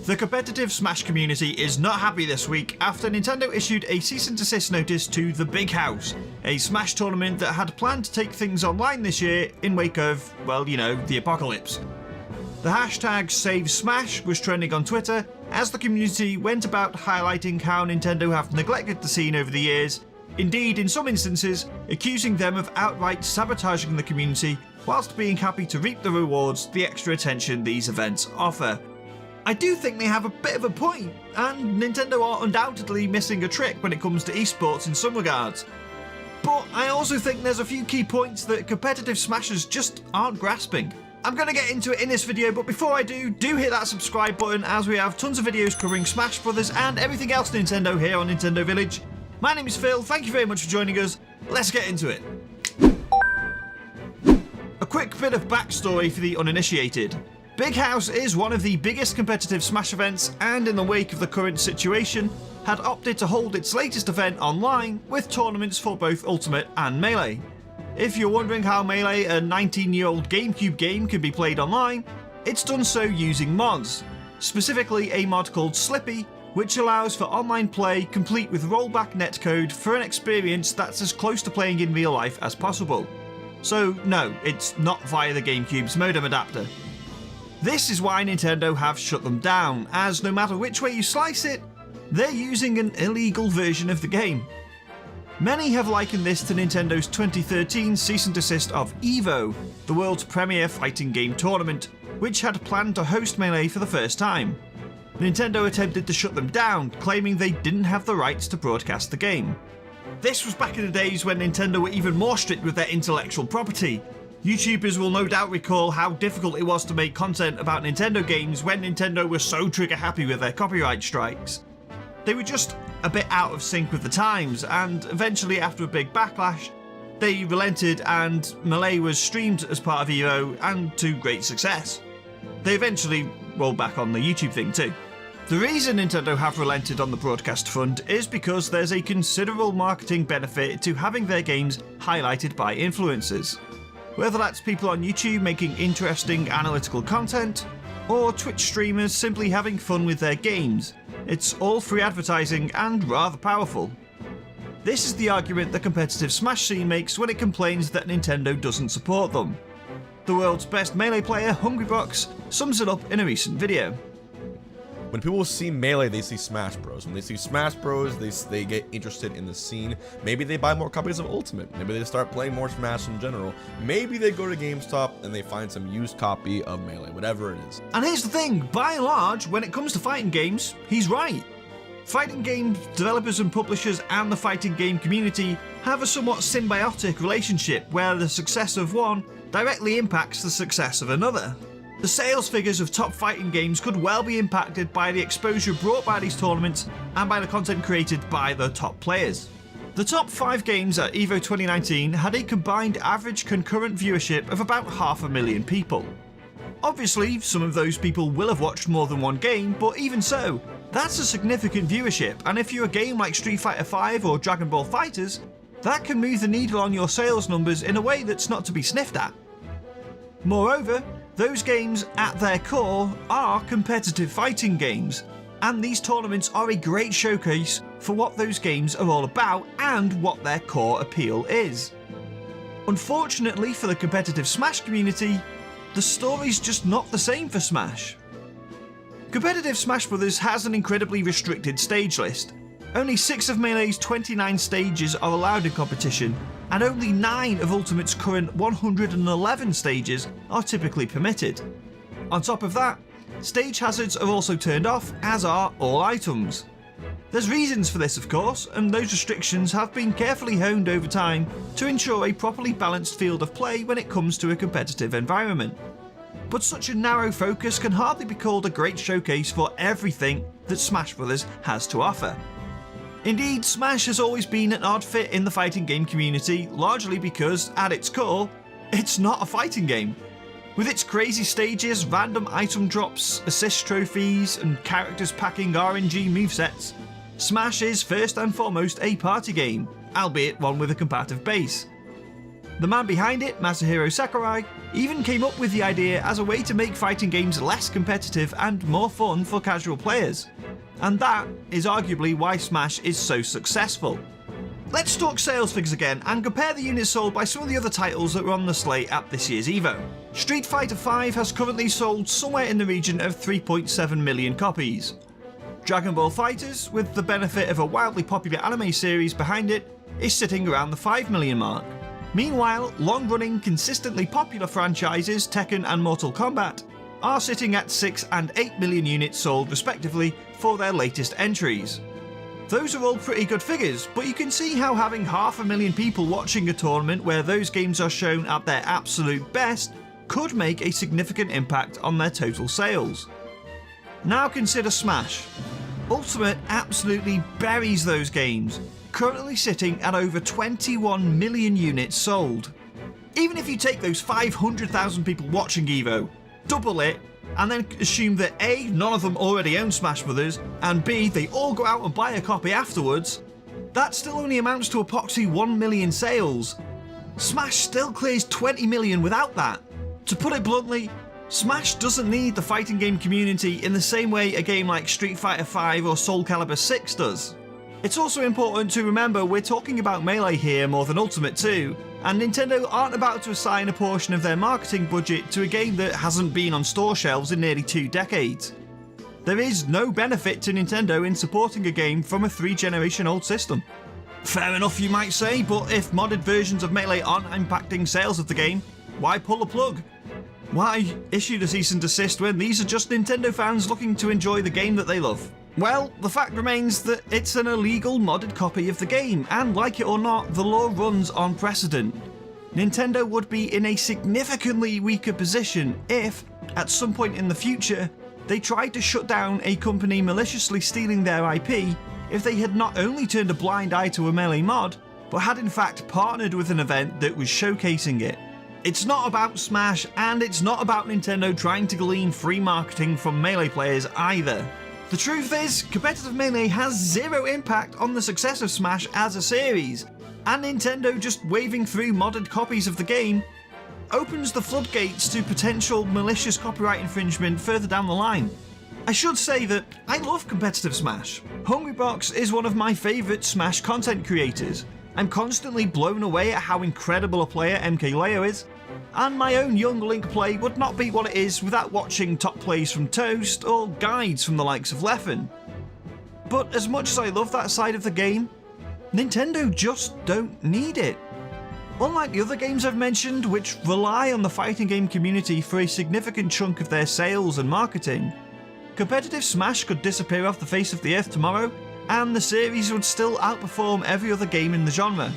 The competitive Smash community is not happy this week after Nintendo issued a cease and desist notice to The Big House, a Smash tournament that had planned to take things online this year in wake of, well, you know, the apocalypse. The hashtag #SaveSmash was trending on Twitter as the community went about highlighting how Nintendo have neglected the scene over the years, indeed in some instances accusing them of outright sabotaging the community whilst being happy to reap the rewards the extra attention these events offer. I do think they have a bit of a point, and Nintendo are undoubtedly missing a trick when it comes to esports in some regards. But I also think there's a few key points that competitive Smashers just aren't grasping. I'm going to get into it in this video, but before I do hit that subscribe button as we have tons of videos covering Smash Brothers and everything else Nintendo here on Nintendo Village. My name is Phil, thank you very much for joining us, let's get into it. A quick bit of backstory for the uninitiated. Big House is one of the biggest competitive Smash events, and in the wake of the current situation, had opted to hold its latest event online with tournaments for both Ultimate and Melee. If you're wondering how Melee, a 19-year-old GameCube game, can be played online, it's done so using mods, specifically a mod called Slippy, which allows for online play complete with rollback netcode for an experience that's as close to playing in real life as possible. So no, it's not via the GameCube's modem adapter. This is why Nintendo have shut them down, as no matter which way you slice it, they're using an illegal version of the game. Many have likened this to Nintendo's 2013 cease and desist of EVO, the world's premier fighting game tournament, which had planned to host Melee for the first time. Nintendo attempted to shut them down, claiming they didn't have the rights to broadcast the game. This was back in the days when Nintendo were even more strict with their intellectual property. YouTubers will no doubt recall how difficult it was to make content about Nintendo games when Nintendo was so trigger happy with their copyright strikes. They were just a bit out of sync with the times, and eventually after a big backlash, they relented and Melee was streamed as part of EVO, and to great success. They eventually rolled back on the YouTube thing too. The reason Nintendo have relented on the broadcast front is because there's a considerable marketing benefit to having their games highlighted by influencers. Whether that's people on YouTube making interesting analytical content, or Twitch streamers simply having fun with their games, it's all free advertising and rather powerful. This is the argument the competitive Smash scene makes when it complains that Nintendo doesn't support them. The world's best Melee player, Hungrybox, sums it up in a recent video. When people see Melee, they see Smash Bros. When they see Smash Bros, they get interested in the scene. Maybe they buy more copies of Ultimate. Maybe they start playing more Smash in general. Maybe they go to GameStop and they find some used copy of Melee, whatever it is. And here's the thing, by and large, when it comes to fighting games, he's right. Fighting game developers and publishers and the fighting game community have a somewhat symbiotic relationship where the success of one directly impacts the success of another. The sales figures of top fighting games could well be impacted by the exposure brought by these tournaments and by the content created by the top players. The top 5 games at EVO 2019 had a combined average concurrent viewership of about 500,000 people. Obviously, some of those people will have watched more than one game, but even so, that's a significant viewership, and if you're a game like Street Fighter V or Dragon Ball FighterZ, that can move the needle on your sales numbers in a way that's not to be sniffed at. Moreover, those games, at their core, are competitive fighting games, and these tournaments are a great showcase for what those games are all about and what their core appeal is. Unfortunately for the competitive Smash community, the story's just not the same for Smash. Competitive Smash Brothers has an incredibly restricted stage list. Only 6 of Melee's 29 stages are allowed in competition, and only 9 of Ultimate's current 111 stages are typically permitted. On top of that, stage hazards are also turned off, as are all items. There's reasons for this, of course, and those restrictions have been carefully honed over time to ensure a properly balanced field of play when it comes to a competitive environment. But such a narrow focus can hardly be called a great showcase for everything that Smash Brothers has to offer. Indeed, Smash has always been an odd fit in the fighting game community, largely because, at its core, it's not a fighting game. With its crazy stages, random item drops, assist trophies, and characters packing RNG movesets, Smash is first and foremost a party game, albeit one with a competitive base. The man behind it, Masahiro Sakurai, even came up with the idea as a way to make fighting games less competitive and more fun for casual players. And that is arguably why Smash is so successful. Let's talk sales figures again and compare the units sold by some of the other titles that were on the slate at this year's EVO. Street Fighter V has currently sold somewhere in the region of 3.7 million copies. Dragon Ball FighterZ, with the benefit of a wildly popular anime series behind it, is sitting around the 5 million mark. Meanwhile, long-running, consistently popular franchises Tekken and Mortal Kombat are sitting at 6 and 8 million units sold respectively for their latest entries. Those are all pretty good figures, but you can see how having 500,000 people watching a tournament where those games are shown at their absolute best could make a significant impact on their total sales. Now consider Smash. Ultimate absolutely buries those games, currently sitting at over 21 million units sold. Even if you take those 500,000 people watching EVO, double it, and then assume that A, none of them already own Smash Brothers, and B, they all go out and buy a copy afterwards, that still only amounts to approximately 1 million sales. Smash still clears 20 million without that. To put it bluntly, Smash doesn't need the fighting game community in the same way a game like Street Fighter V or Soul Calibur 6 does. It's also important to remember we're talking about Melee here more than Ultimate 2, and Nintendo aren't about to assign a portion of their marketing budget to a game that hasn't been on store shelves in nearly 2 decades. There is no benefit to Nintendo in supporting a game from a 3-generation-old system. Fair enough, you might say, but if modded versions of Melee aren't impacting sales of the game, why pull the plug? Why issue the cease and desist when these are just Nintendo fans looking to enjoy the game that they love? Well, the fact remains that it's an illegal modded copy of the game, and like it or not, the law runs on precedent. Nintendo would be in a significantly weaker position if, at some point in the future, they tried to shut down a company maliciously stealing their IP if they had not only turned a blind eye to a Melee mod, but had in fact partnered with an event that was showcasing it. It's not about Smash, and it's not about Nintendo trying to glean free marketing from Melee players either. The truth is, competitive Melee has zero impact on the success of Smash as a series, and Nintendo just waving through modded copies of the game opens the floodgates to potential malicious copyright infringement further down the line. I should say that I love competitive Smash. Hungrybox is one of my favourite Smash content creators. I'm constantly blown away at how incredible a player MKLeo is, and my own young Link play would not be what it is without watching top plays from Toast or guides from the likes of Leffen. But as much as I love that side of the game, Nintendo just don't need it. Unlike the other games I've mentioned, which rely on the fighting game community for a significant chunk of their sales and marketing, competitive Smash could disappear off the face of the earth tomorrow, and the series would still outperform every other game in the genre.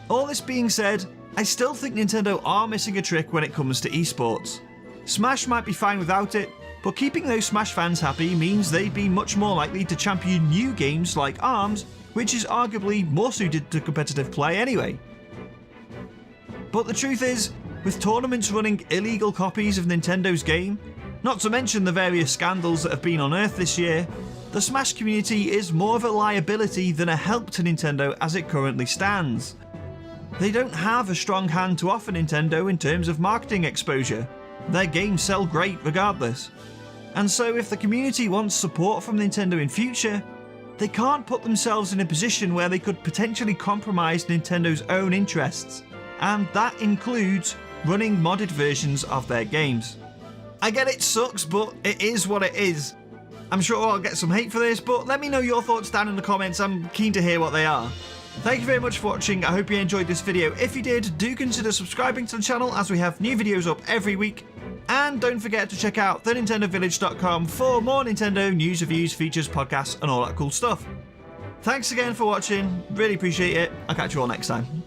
All this being said, I still think Nintendo are missing a trick when it comes to esports. Smash might be fine without it, but keeping those Smash fans happy means they'd be much more likely to champion new games like ARMS, which is arguably more suited to competitive play anyway. But the truth is, with tournaments running illegal copies of Nintendo's game, not to mention the various scandals that have been unearthed this year, the Smash community is more of a liability than a help to Nintendo as it currently stands. They don't have a strong hand to offer Nintendo in terms of marketing exposure. Their games sell great regardless. And so if the community wants support from Nintendo in future, they can't put themselves in a position where they could potentially compromise Nintendo's own interests, and that includes running modded versions of their games. I get it sucks, but it is what it is. I'm sure I'll get some hate for this, but let me know your thoughts down in the comments. I'm keen to hear what they are. Thank you very much for watching. I hope you enjoyed this video. If you did, do consider subscribing to the channel as we have new videos up every week. And don't forget to check out thenintendovillage.com for more Nintendo news, reviews, features, podcasts, and all that cool stuff. Thanks again for watching. Really appreciate it. I'll catch you all next time.